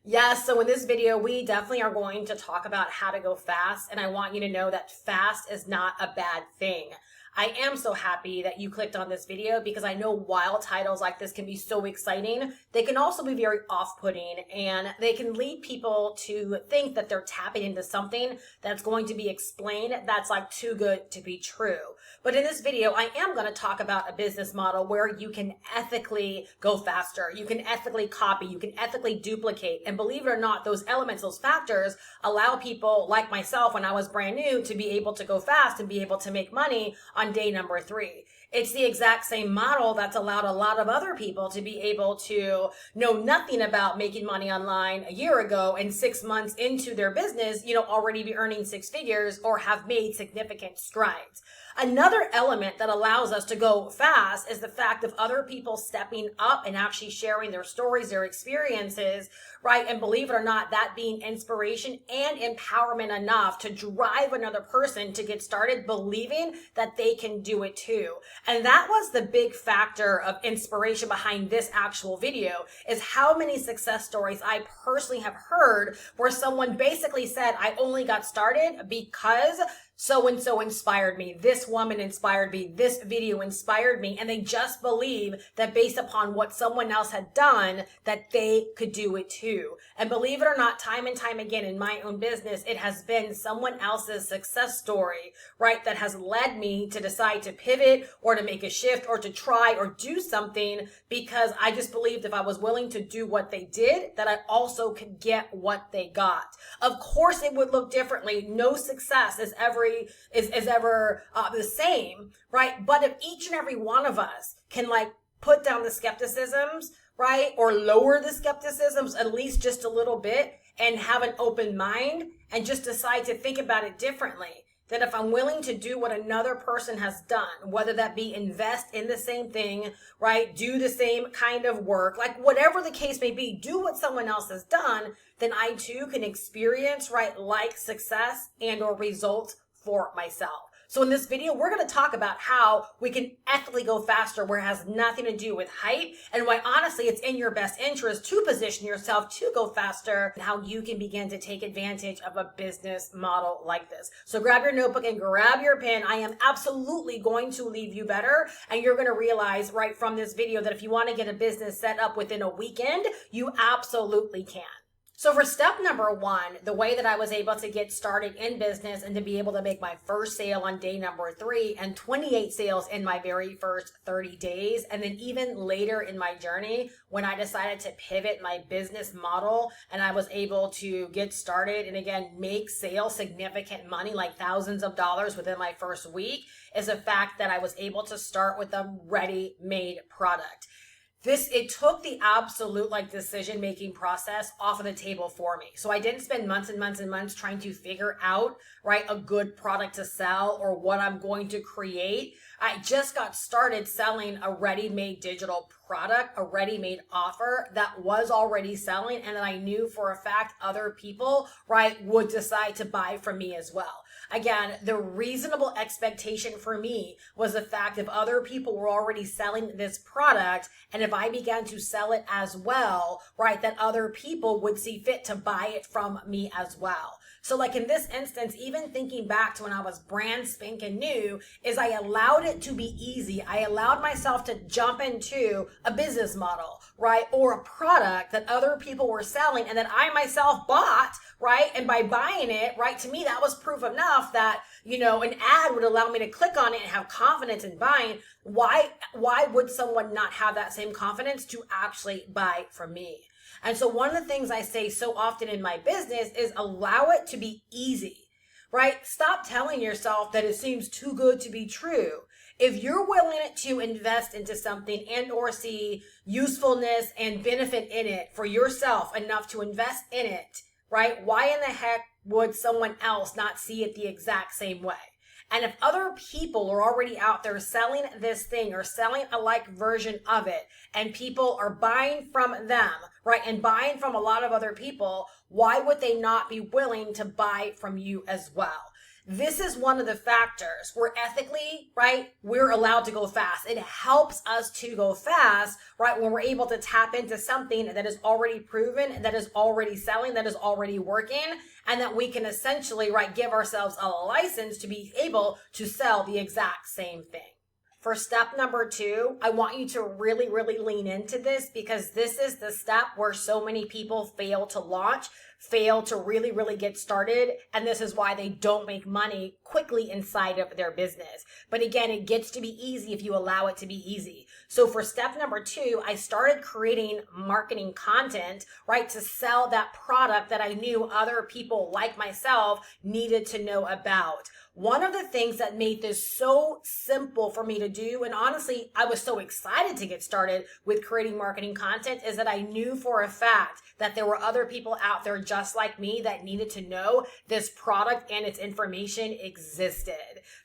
Yes, so in this video, we definitely are going to talk about how to go fast, and I want you to know that fast is not a bad thing. I am so happy that you clicked on this video because I know while titles like this can be so exciting, they can also be very off-putting and they can lead people to think that they're tapping into something that's going to be explained that's like too good to be true. But in this video, I am going to talk about a business model where you can ethically go faster. You can ethically copy, you can ethically duplicate. And believe it or not, those elements, those factors allow people like myself when I was brand new to be able to go fast and be able to make money on day number 3. It's the exact same model that's allowed a lot of other people to be able to know nothing about making money online a year ago and 6 months into their business, already be earning 6 figures or have made significant strides. Another element that allows us to go fast is the fact of other people stepping up and actually sharing their stories, their experiences, right? And believe it or not, that being inspiration and empowerment enough to drive another person to get started believing that they can do it too. And that was the big factor of inspiration behind this actual video, is how many success stories I personally have heard where someone basically said, I only got started because so-and-so inspired me. This woman inspired me. This video inspired me. And they just believe that based upon what someone else had done, that they could do it too. And believe it or not, time and time again in my own business, it has been someone else's success story, right, that has led me to decide to pivot or to make a shift or to try or do something, because I just believed if I was willing to do what they did, that I also could get what they got. Of course, it would look differently. No success is ever the same, right? But if each and every one of us can put down the skepticisms, right, or lower the skepticisms at least just a little bit and have an open mind and just decide to think about it differently, that if I'm willing to do what another person has done, whether that be invest in the same thing, right, do the same kind of work, like whatever the case may be, do what someone else has done, then I too can experience, right, success and or results for myself. So in this video, we're going to talk about how we can ethically go faster where it has nothing to do with hype, and why honestly it's in your best interest to position yourself to go faster, and how you can begin to take advantage of a business model like this. So grab your notebook and grab your pen. I am absolutely going to leave you better, and you're going to realize right from this video that if you want to get a business set up within a weekend, you absolutely can. So for step number 1, the way that I was able to get started in business and to be able to make my first sale on day number 3 and 28 sales in my very first 30 days. And then even later in my journey, when I decided to pivot my business model and I was able to get started and again, make sales, significant money, like thousands of dollars within my first week, is the fact that I was able to start with a ready-made product. It took the absolute decision-making process off of the table for me. So I didn't spend months and months and months trying to figure out, right, a good product to sell or what I'm going to create. I just got started selling a ready-made digital product, a ready-made offer that was already selling, and that I knew for a fact other people, right, would decide to buy from me as well. Again, the reasonable expectation for me was the fact if other people were already selling this product, and if I began to sell it as well, right, that other people would see fit to buy it from me as well. So like in this instance, even thinking back to when I was brand spanking new, is I allowed it to be easy. I allowed myself to jump into a business model, right, or a product that other people were selling and that I myself bought, right? And by buying it, right, to me, that was proof enough that, an ad would allow me to click on it and have confidence in buying. Why would someone not have that same confidence to actually buy from me? And so one of the things I say so often in my business is allow it to be easy, right? Stop telling yourself that it seems too good to be true. If you're willing to invest into something and or see usefulness and benefit in it for yourself enough to invest in it, right? Why in the heck would someone else not see it the exact same way? And if other people are already out there selling this thing or selling a like version of it, and people are buying from them, right, and buying from a lot of other people, why would they not be willing to buy from you as well? This is one of the factors where ethically, right, we're allowed to go fast. It helps us to go fast, right, when we're able to tap into something that is already proven, that is already selling, that is already working, and that we can essentially, right, give ourselves a license to be able to sell the exact same thing. For step number 2, I want you to really, really lean into this, because this is the step where so many people fail to launch, fail to really, really get started. And this is why they don't make money quickly inside of their business. But again, it gets to be easy if you allow it to be easy. So for step number 2, I started creating marketing content, right, to sell that product that I knew other people like myself needed to know about. One of the things that made this so simple for me to do, and honestly, I was so excited to get started with creating marketing content, is that I knew for a fact that there were other people out there just like me that needed to know this product and its information existed.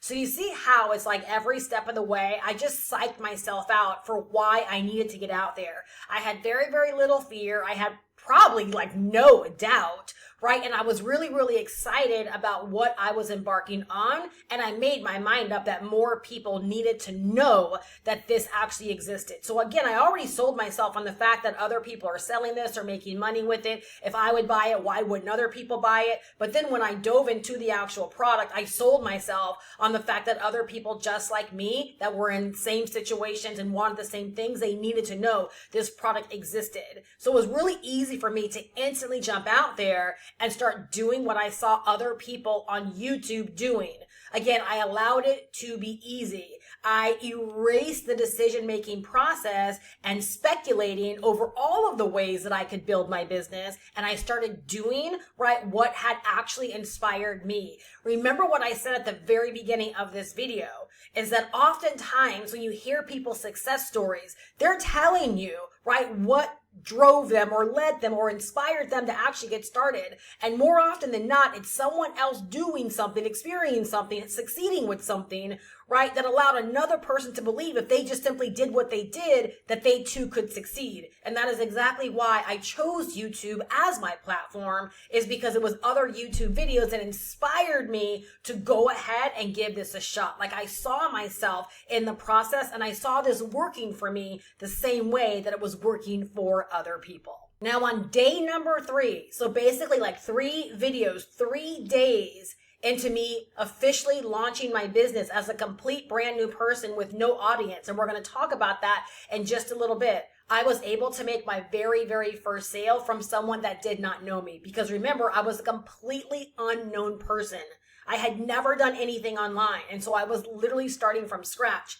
So you see how it's like every step of the way, I just psyched myself out for why I needed to get out there. I had very, very little fear. I had probably like no doubt, right? And I was really, really excited about what I was embarking on. And I made my mind up that more people needed to know that this actually existed. So again, I already sold myself on the fact that other people are selling this or making money with it. If I would buy it, why wouldn't other people buy it? But then when I dove into the actual product, I sold myself on the fact that other people just like me that were in same situations and wanted the same things, they needed to know this product existed. So it was really easy for me to instantly jump out there and start doing what I saw other people on YouTube doing. Again, I allowed it to be easy. I erased the decision-making process and speculating over all of the ways that I could build my business. And I started doing, right, what had actually inspired me. Remember what I said at the very beginning of this video, is that oftentimes when you hear people's success stories, they're telling you, right, what drove them or led them or inspired them to actually get started. And more often than not, it's someone else doing something, experiencing something, succeeding with something, right, that allowed another person to believe if they just simply did what they did, that they too could succeed. And that is exactly why I chose YouTube as my platform, is because it was other YouTube videos that inspired me to go ahead and give this a shot. Like I saw myself in the process and I saw this working for me the same way that it was working for other people. Now on day number 3, so basically like 3 videos, 3 days into me officially launching my business as a complete brand new person with no audience. And we're going to talk about that in just a little bit. I was able to make my very, very first sale from someone that did not know me. Because remember, I was a completely unknown person. I had never done anything online. And so I was literally starting from scratch.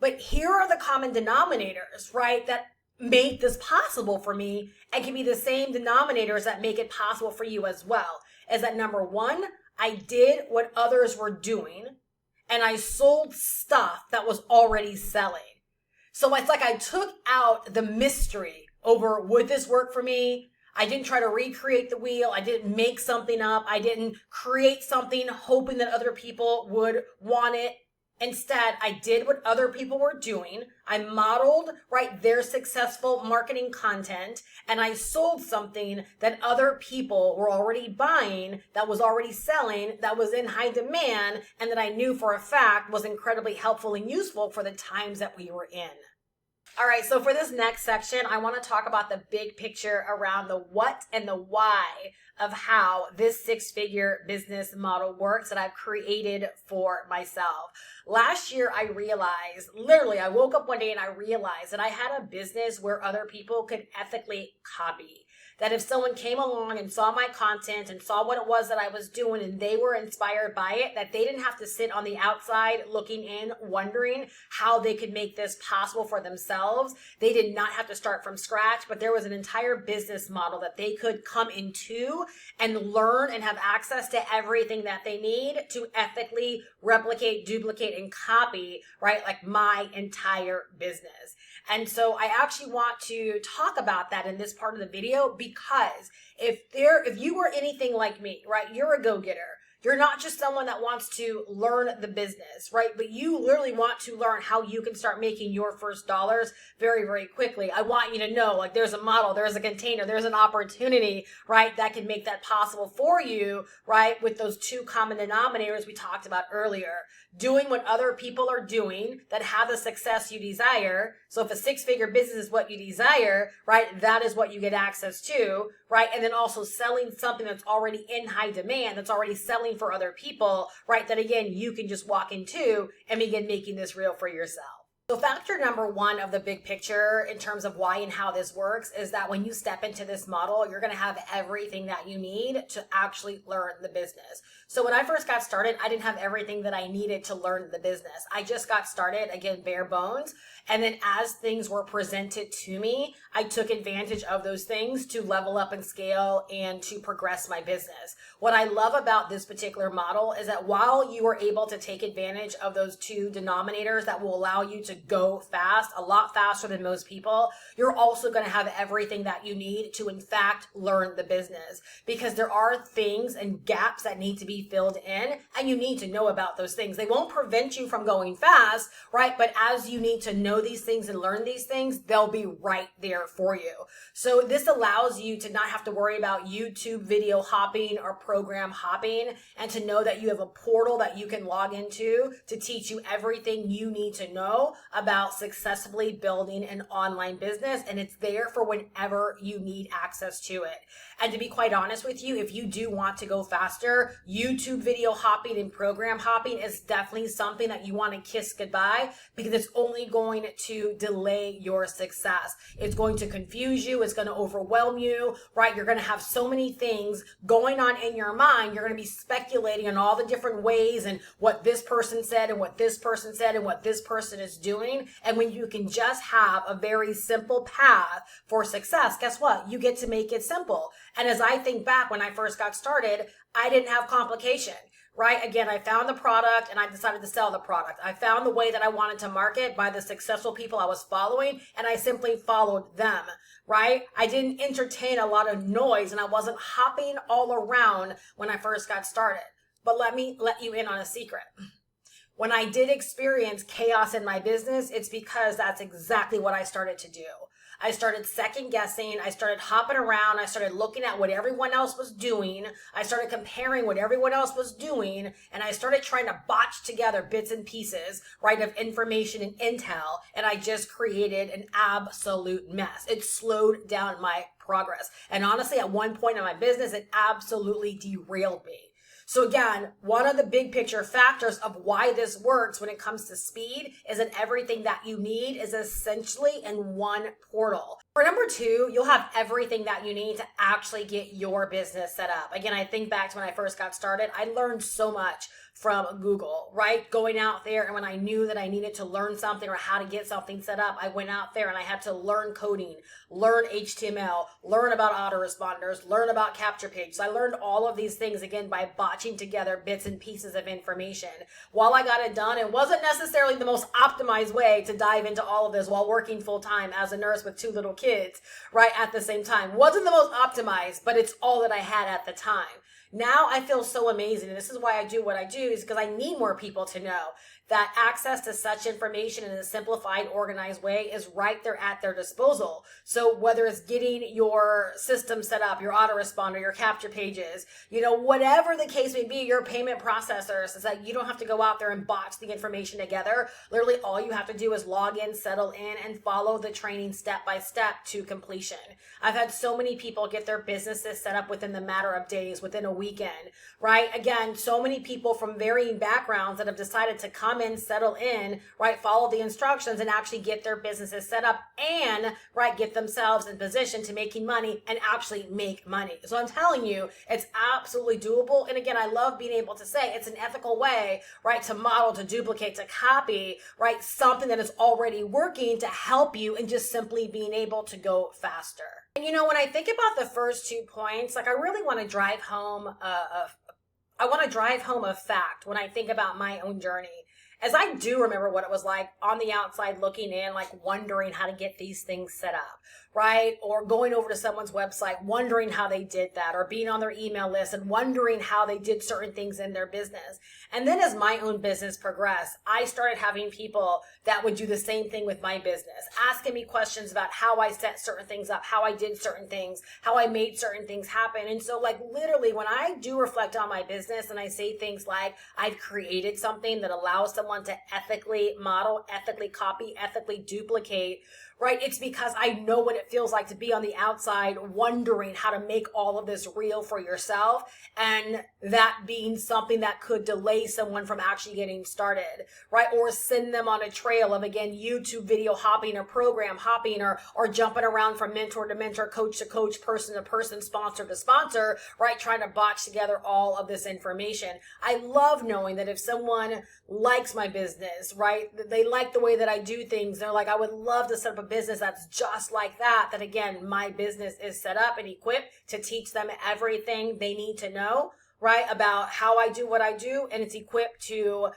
But here are the common denominators, right, that made this possible for me and can be the same denominators that make it possible for you as well. Is that number 1, I did what others were doing and I sold stuff that was already selling. So it's like I took out the mystery over, would this work for me? I didn't try to recreate the wheel. I didn't make something up. I didn't create something hoping that other people would want it. Instead, I did what other people were doing. I modeled, right, their successful marketing content, and I sold something that other people were already buying, that was already selling, that was in high demand, and that I knew for a fact was incredibly helpful and useful for the times that we were in. All right, so for this next section, I want to talk about the big picture around the what and the why of how this 6-figure business model works that I've created for myself. Last year, I realized, literally, I woke up one day and I realized that I had a business where other people could ethically copy. That if someone came along and saw my content and saw what it was that I was doing and they were inspired by it, that they didn't have to sit on the outside looking in, wondering how they could make this possible for themselves. They did not have to start from scratch, but there was an entire business model that they could come into and learn and have access to everything that they need to ethically replicate, duplicate, and copy, right? Like my entire business. And so I actually want to talk about that in this part of the video, because if you were anything like me, right, you're a go-getter. You're not just someone that wants to learn the business, right? But you literally want to learn how you can start making your first dollars very, very quickly. I want you to know, like, there's a model, there's a container, there's an opportunity, right, that can make that possible for you, right, with those two common denominators we talked about earlier. Doing what other people are doing that have the success you desire. So if a six-figure business is what you desire, right, that is what you get access to, right? And then also selling something that's already in high demand, that's already selling for other people, right, that again, you can just walk into and begin making this real for yourself. So factor number one of the big picture in terms of why and how this works is that when you step into this model, you're going to have everything that you need to actually learn the business. So when I first got started, I didn't have everything that I needed to learn the business. I just got started, again, bare bones. And then as things were presented to me, I took advantage of those things to level up and scale and to progress my business. What I love about this particular model is that while you are able to take advantage of those two denominators that will allow you to go fast, a lot faster than most people, you're also going to have everything that you need to, in fact, learn the business. Because there are things and gaps that need to be filled in, and you need to know about those things. They won't prevent you from going fast, right? But as you need to know these things and learn these things, they'll be right there for you. So this allows you to not have to worry about YouTube video hopping or program hopping, and to know that you have a portal that you can log into to teach you everything you need to know about successfully building an online business, and it's there for whenever you need access to it. And to be quite honest with you, if you do want to go faster, YouTube video hopping and program hopping is definitely something that you want to kiss goodbye, because it's only going to delay your success. It's going to confuse you. It's going to overwhelm you, right? You're going to have so many things going on in your mind. You're going to be speculating on all the different ways and what this person said and what this person said and what this person is doing. And when you can just have a very simple path for success, guess what? You get to make it simple. And as I think back when I first got started, I didn't have complication. Right? Again, I found the product and I decided to sell the product. I found the way that I wanted to market by the successful people I was following, and I simply followed them, right? I didn't entertain a lot of noise, and I wasn't hopping all around when I first got started. But let me let you in on a secret. When I did experience chaos in my business, it's because that's exactly what I started to do. I started second guessing. I started hopping around. I started looking at what everyone else was doing. I started comparing what everyone else was doing. And I started trying to botch together bits and pieces, right, of information and intel. And I just created an absolute mess. It slowed down my progress. And honestly, at one point in my business, it absolutely derailed me. So again, one of the big picture factors of why this works when it comes to speed is that everything that you need is essentially in one portal. For number two, you'll have everything that you need to actually get your business set up. Again, I think back to when I first got started, I learned so much from Google, right? Going out there, and when I knew that I needed to learn something or how to get something set up, I went out there and I had to learn coding, learn HTML, learn about autoresponders, learn about capture pages. I learned all of these things, again, by botching together bits and pieces of information. While I got it done, it wasn't necessarily the most optimized way to dive into all of this while working full time as a nurse with two little kids, right, at the same time. Wasn't the most optimized, but it's all that I had at the time. Now I feel so amazing, and this is why I do what I do, is because I need more people to know that access to such information in a simplified, organized way is right there at their disposal. So whether it's getting your system set up, your autoresponder, your capture pages, whatever the case may be, your payment processors, is that you don't have to go out there and botch the information together. Literally all you have to do is log in, settle in, and follow the training step by step to completion. I've had so many people get their businesses set up within the matter of days, within a weekend, right? Again, so many people from varying backgrounds that have decided to come in, settle in, right, follow the instructions and actually get their businesses set up and, right, get themselves in position to making money and actually make money. So I'm telling you, it's absolutely doable. And again, I love being able to say it's an ethical way, right, to model, to duplicate, to copy, right, something that is already working to help you in just simply being able to go faster. And when I think about the first 2 points, like I really want to drive home a fact when I think about my own journey. As I do remember what it was like on the outside looking in, like wondering how to get these things set up, right? Or going over to someone's website, wondering how they did that, or being on their email list and wondering how they did certain things in their business. And then as my own business progressed, I started having people that would do the same thing with my business, asking me questions about how I set certain things up, how I did certain things, how I made certain things happen. And so like literally when I do reflect on my business and I say things like I've created something that allows someone to ethically model, ethically copy, ethically duplicate, right? It's because I know what it feels like to be on the outside wondering how to make all of this real for yourself, and that being something that could delay someone from actually getting started, right? Or send them on a trail of, again, YouTube video hopping or program hopping or jumping around from mentor to mentor, coach to coach, person to person, sponsor to sponsor, right? Trying to botch together all of this information. I love knowing that if someone likes my business, right? They like the way that I do things. They're like, I would love to set up a business that's just like that. That again, my business is set up and equipped to teach them everything they need to know, right? About how I do what I do. And it's equipped to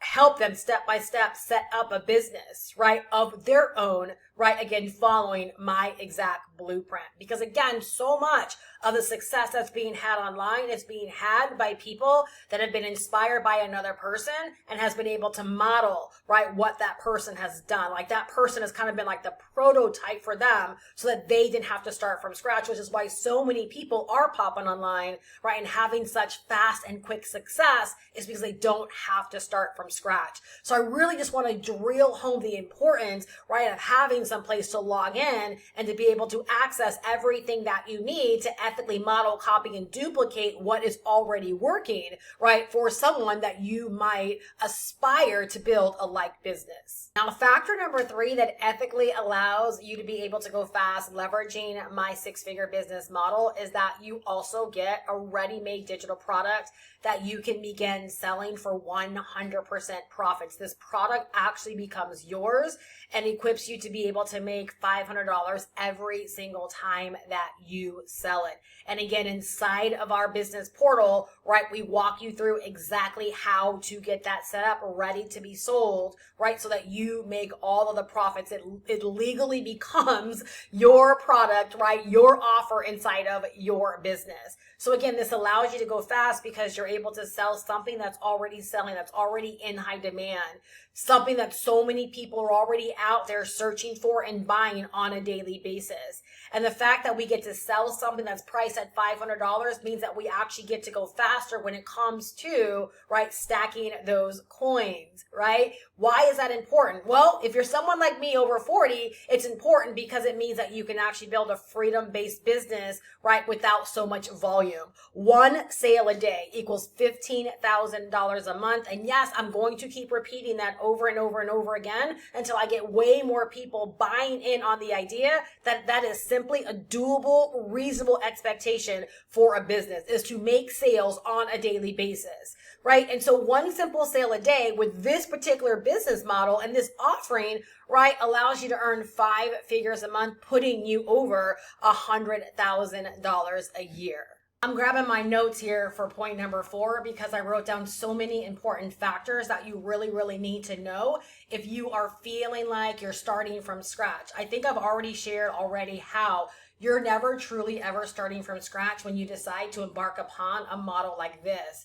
help them step by step set up a business, right? Of their own, right? Again, following my exact blueprint. Because again, so much of the success that's being had online is being had by people that have been inspired by another person and has been able to model, right, what that person has done. Like that person has kind of been like the prototype for them so that they didn't have to start from scratch, which is why so many people are popping online, right, and having such fast and quick success is because they don't have to start from scratch. So I really just want to drill home the importance, right, of having some place to log in and to be able to access everything that you need to ethically model, copy, and duplicate what is already working, right, for someone that you might aspire to build a like business. Now, factor number 3 that ethically allows you to be able to go fast leveraging my 6-figure business model is that you also get a ready-made digital product that you can begin selling for 100% profits. This product actually becomes yours and equips you to be able to make $500 every single time that you sell it. And again, inside of our business portal, right, we walk you through exactly how to get that set up, ready to be sold, right, so that you make all of the profits. It legally becomes your product, right, your offer inside of your business. So again, this allows you to go fast because you're able to sell something that's already selling, that's already in high demand, something that so many people are already out there searching for and buying on a daily basis. And the fact that we get to sell something that's priced at $500 means that we actually get to go faster when it comes to, right, stacking those coins, right? Why is that important? Well, if you're someone like me over 40, it's important because it means that you can actually build a freedom-based business, right, without so much volume. One sale a day equals $15,000 a month. And yes, I'm going to keep repeating that over and over and over again until I get way more people buying in on the idea that that is simply a doable, reasonable expectation for a business, is to make sales on a daily basis, right? And so one simple sale a day with this particular business model and this offering, right, allows you to earn 5 figures a month, putting you over $100,000 a year. I'm grabbing my notes here for point number 4 because I wrote down so many important factors that you really, really need to know if you are feeling like you're starting from scratch. I think I've already shared how you're never truly ever starting from scratch when you decide to embark upon a model like this.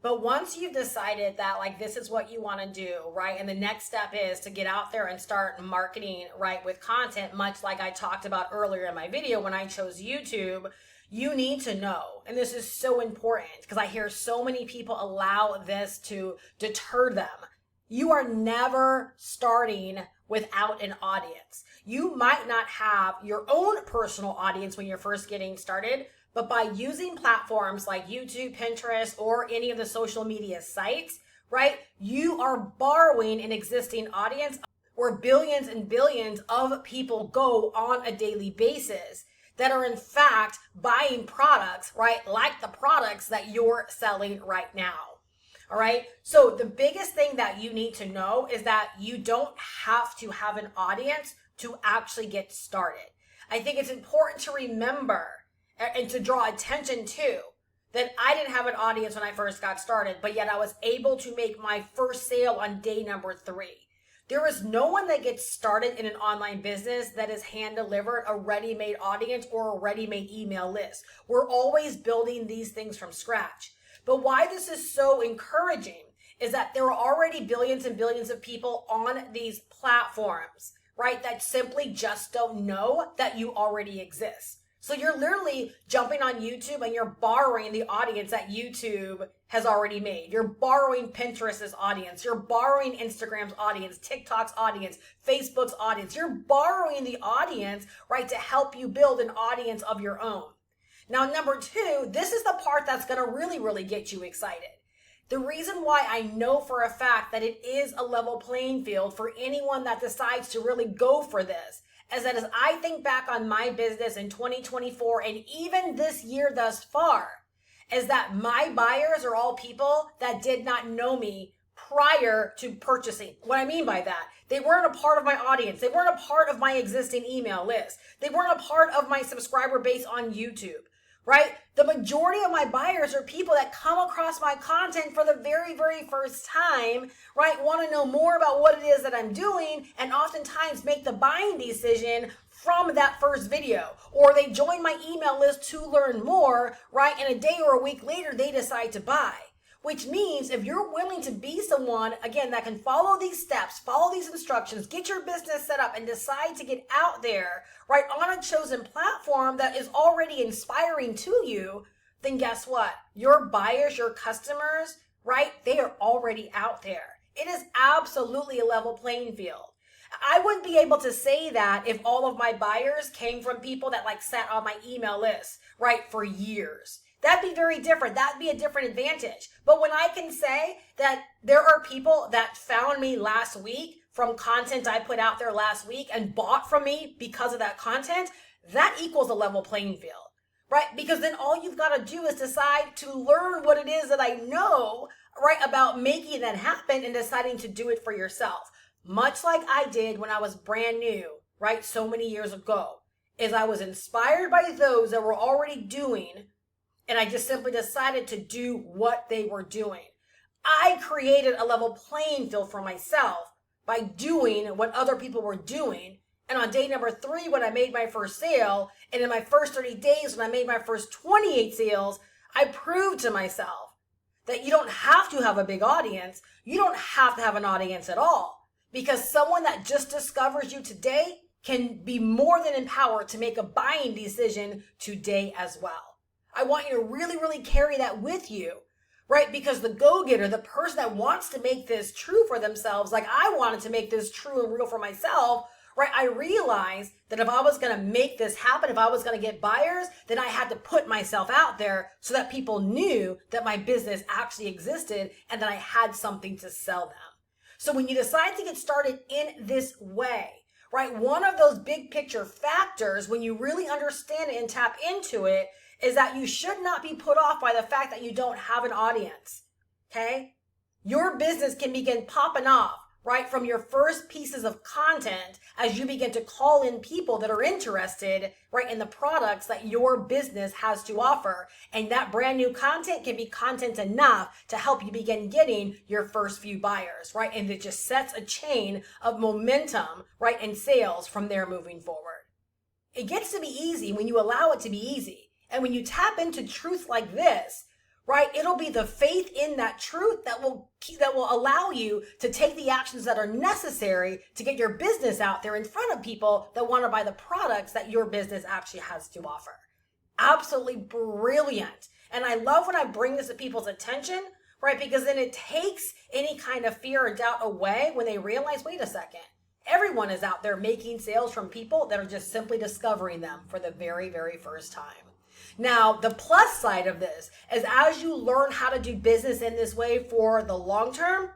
But once you've decided that like this is what you want to do, right, and the next step is to get out there and start marketing, right, with content, much like I talked about earlier in my video when I chose YouTube, you need to know, and this is so important because I hear so many people allow this to deter them. You are never starting without an audience. You might not have your own personal audience when you're first getting started, but by using platforms like YouTube, Pinterest, or any of the social media sites, right, you are borrowing an existing audience where billions and billions of people go on a daily basis that are in fact buying products, right, like the products that you're selling right now. All right. So the biggest thing that you need to know is that you don't have to have an audience to actually get started. I think it's important to remember and to draw attention to that I didn't have an audience when I first got started, but yet I was able to make my first sale on day number 3. There is no one that gets started in an online business that is hand delivered a ready-made audience or a ready-made email list. We're always building these things from scratch. But why this is so encouraging is that there are already billions and billions of people on these platforms, right, that simply just don't know that you already exist. So you're literally jumping on YouTube and you're borrowing the audience that YouTube has already made. You're borrowing Pinterest's audience. You're borrowing Instagram's audience, TikTok's audience, Facebook's audience. You're borrowing the audience, right, to help you build an audience of your own. Now, number two, this is the part that's going to really, really get you excited. The reason why I know for a fact that it is a level playing field for anyone that decides to really go for this is that as I think back on my business in 2024 and even this year thus far, is that my buyers are all people that did not know me prior to purchasing. What I mean by that, they weren't a part of my audience. They weren't a part of my existing email list. They weren't a part of my subscriber base on YouTube. Right? The majority of my buyers are people that come across my content for the very, very first time, right? Want to know more about what it is that I'm doing and oftentimes make the buying decision from that first video. Or they join my email list to learn more, right? And a day or a week later, they decide to buy. Which means if you're willing to be someone, again, that can follow these steps, follow these instructions, get your business set up and decide to get out there, right, on a chosen platform that is already inspiring to you, then guess what? Your buyers, your customers, right, they are already out there. It is absolutely a level playing field. I wouldn't be able to say that if all of my buyers came from people that like sat on my email list, right, for years. That'd be very different. That'd be a different advantage. But when I can say that there are people that found me last week from content I put out there last week and bought from me because of that content, that equals a level playing field, right? Because then all you've got to do is decide to learn what it is that I know, right, about making that happen and deciding to do it for yourself. Much like I did when I was brand new, right, so many years ago, is I was inspired by those that were already doing, and I just simply decided to do what they were doing. I created a level playing field for myself by doing what other people were doing. And on day number 3, when I made my first sale, and in my first 30 days, when I made my first 28 sales, I proved to myself that you don't have to have a big audience. You don't have to have an audience at all. Because someone that just discovers you today can be more than empowered to make a buying decision today as well. I want you to really, really carry that with you, right? Because the go-getter, the person that wants to make this true for themselves, like I wanted to make this true and real for myself, right? I realized that if I was going to make this happen, if I was going to get buyers, then I had to put myself out there so that people knew that my business actually existed and that I had something to sell them. So when you decide to get started in this way, right, one of those big picture factors, when you really understand it and tap into it, is that you should not be put off by the fact that you don't have an audience, okay? Your business can begin popping off, right, from your first pieces of content as you begin to call in people that are interested, right, in the products that your business has to offer. And that brand new content can be content enough to help you begin getting your first few buyers, right? And it just sets a chain of momentum, right, and sales from there moving forward. It gets to be easy when you allow it to be easy. And when you tap into truth like this, right, it'll be the faith in that truth that will allow you to take the actions that are necessary to get your business out there in front of people that want to buy the products that your business actually has to offer. Absolutely brilliant. And I love when I bring this to people's attention, right, because then it takes any kind of fear or doubt away when they realize, wait a second, everyone is out there making sales from people that are just simply discovering them for the very, very first time. Now, the plus side of this is as you learn how to do business in this way for the long term,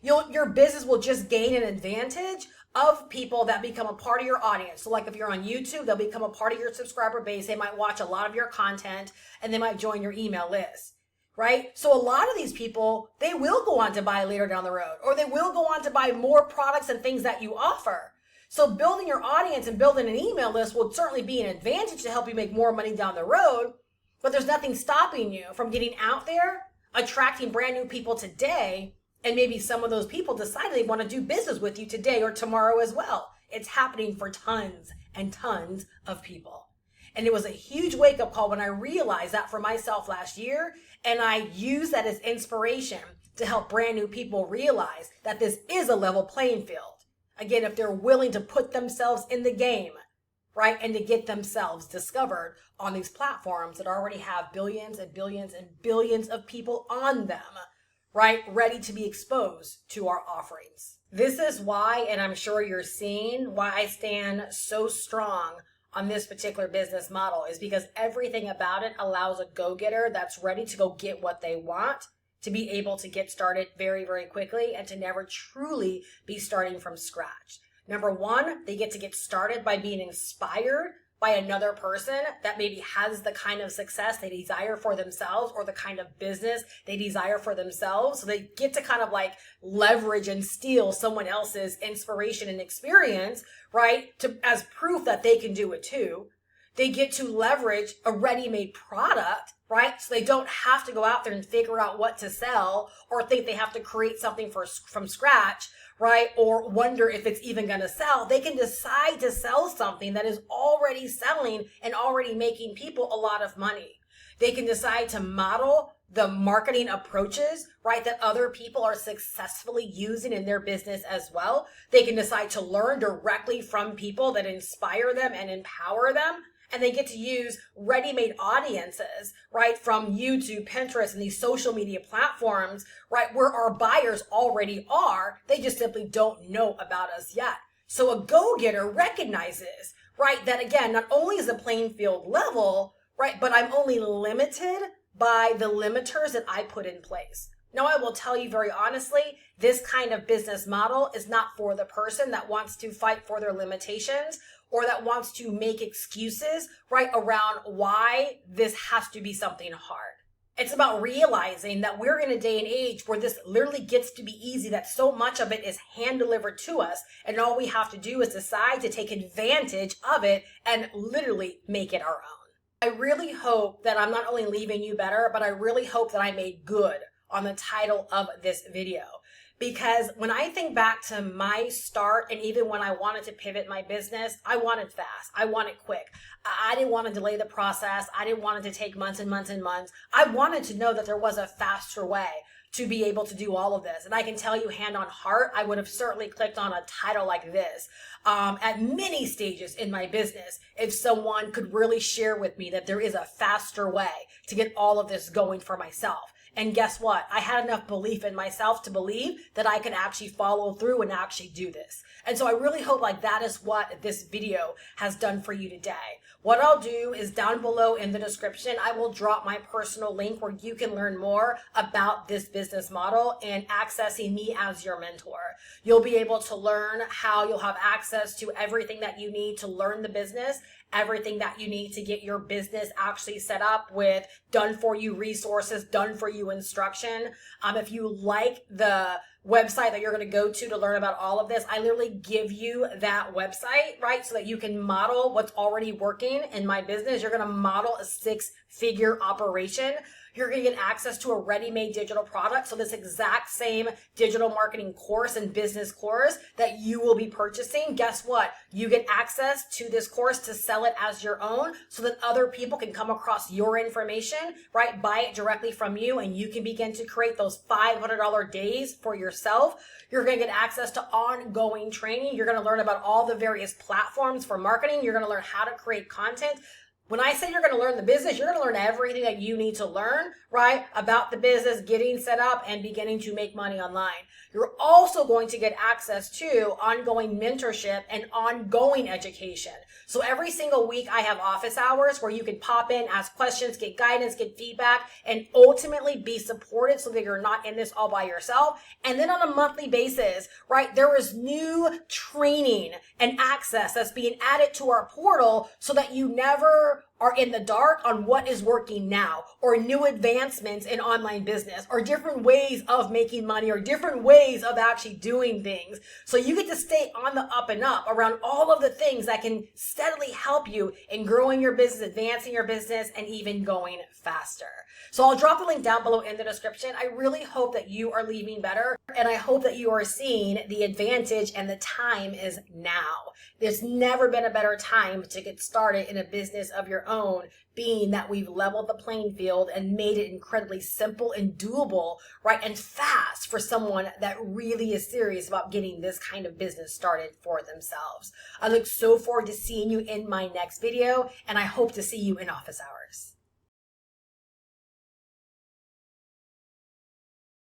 your business will just gain an advantage of people that become a part of your audience. So like if you're on YouTube, they'll become a part of your subscriber base. They might watch a lot of your content and they might join your email list, right? So a lot of these people, they will go on to buy later down the road, or they will go on to buy more products and things that you offer. So building your audience and building an email list will certainly be an advantage to help you make more money down the road, but there's nothing stopping you from getting out there, attracting brand new people today, And maybe some of those people decide they want to do business with you today or tomorrow as well. It's happening for tons and tons of people. And it was a huge wake-up call when I realized that for myself last year. And I used that as inspiration to help brand new people realize that this is a level playing field. Again, if they're willing to put themselves in the game, right? And to get themselves discovered on these platforms that already have billions and billions and billions of people on them, right? Ready to be exposed to our offerings. This is why, and I'm sure you're seeing why I stand so strong on this particular business model, is because everything about it allows a go-getter that's ready to go get what they want to be able to get started very, very quickly and to never truly be starting from scratch. Number one, they get to get started by being inspired by another person that maybe has the kind of success they desire for themselves or the kind of business they desire for themselves. So they get to kind of like leverage and steal someone else's inspiration and experience, right? As proof that they can do it too. They get to leverage a ready-made product, right? So they don't have to go out there and figure out what to sell or think they have to create something from scratch, right? Or wonder if it's even going to sell. They can decide to sell something that is already selling and already making people a lot of money. They can decide to model the marketing approaches, right, that other people are successfully using in their business as well. They can decide to learn directly from people that inspire them and empower them. And they get to use ready-made audiences, right, from YouTube, Pinterest, and these social media platforms, right, where our buyers already are. They just simply don't know about us yet. So a go-getter recognizes, right, that again, not only is the playing field level, right, but I'm only limited by the limiters that I put in place. Now, I will tell you very honestly, this kind of business model is not for the person that wants to fight for their limitations or that wants to make excuses, right, around why this has to be something hard. It's about realizing that we're in a day and age where this literally gets to be easy, that so much of it is hand delivered to us, and all we have to do is decide to take advantage of it and literally make it our own. I really hope that I'm not only leaving you better, but I really hope that I made good on the title of this video. Because when I think back to my start and even when I wanted to pivot my business, I wanted fast. I wanted quick. I didn't want to delay the process. I didn't want it to take months and months and months. I wanted to know that there was a faster way to be able to do all of this. And I can tell you hand on heart, I would have certainly clicked on a title like this at many stages in my business if someone could really share with me that there is a faster way to get all of this going for myself. And guess what? I had enough belief in myself to believe that I could actually follow through and actually do this. And so I really hope like that is what this video has done for you today. What I'll do is down below in the description, I will drop my personal link where you can learn more about this business model and accessing me as your mentor. You'll be able to learn how you'll have access to everything that you need to learn the business, everything that you need to get your business actually set up with done for you resources, done for you instruction. If you like the website that you're going to go to learn about all of this, I literally give you that website, right? So that you can model what's already working in my business. You're going to model a 6-figure operation. You're going to get access to a ready-made digital product. So this exact same digital marketing course and business course that you will be purchasing, guess what? You get access to this course to sell it as your own so that other people can come across your information, right? Buy it directly from you and you can begin to create those $500 days for yourself. You're going to get access to ongoing training. You're going to learn about all the various platforms for marketing. You're going to learn how to create content. When I say you're going to learn the business, you're going to learn everything that you need to learn, right, about the business, getting set up and beginning to make money online. You're also going to get access to ongoing mentorship and ongoing education. So every single week I have office hours where you can pop in, ask questions, get guidance, get feedback, and ultimately be supported so that you're not in this all by yourself. And then on a monthly basis, right, there is new training and access that's being added to our portal so that you never are in the dark on what is working now, or new advancements in online business, or different ways of making money, or different ways of actually doing things. So you get to stay on the up and up around all of the things that can steadily help you in growing your business, advancing your business, and even going faster. So I'll drop the link down below in the description. I really hope that you are leaving better, and I hope that you are seeing the advantage, and the time is now. There's never been a better time to get started in a business of your own, being that we've leveled the playing field and made it incredibly simple and doable, right, and fast for someone that really is serious about getting this kind of business started for themselves. I look so forward to seeing you in my next video, and I hope to see you in office hours.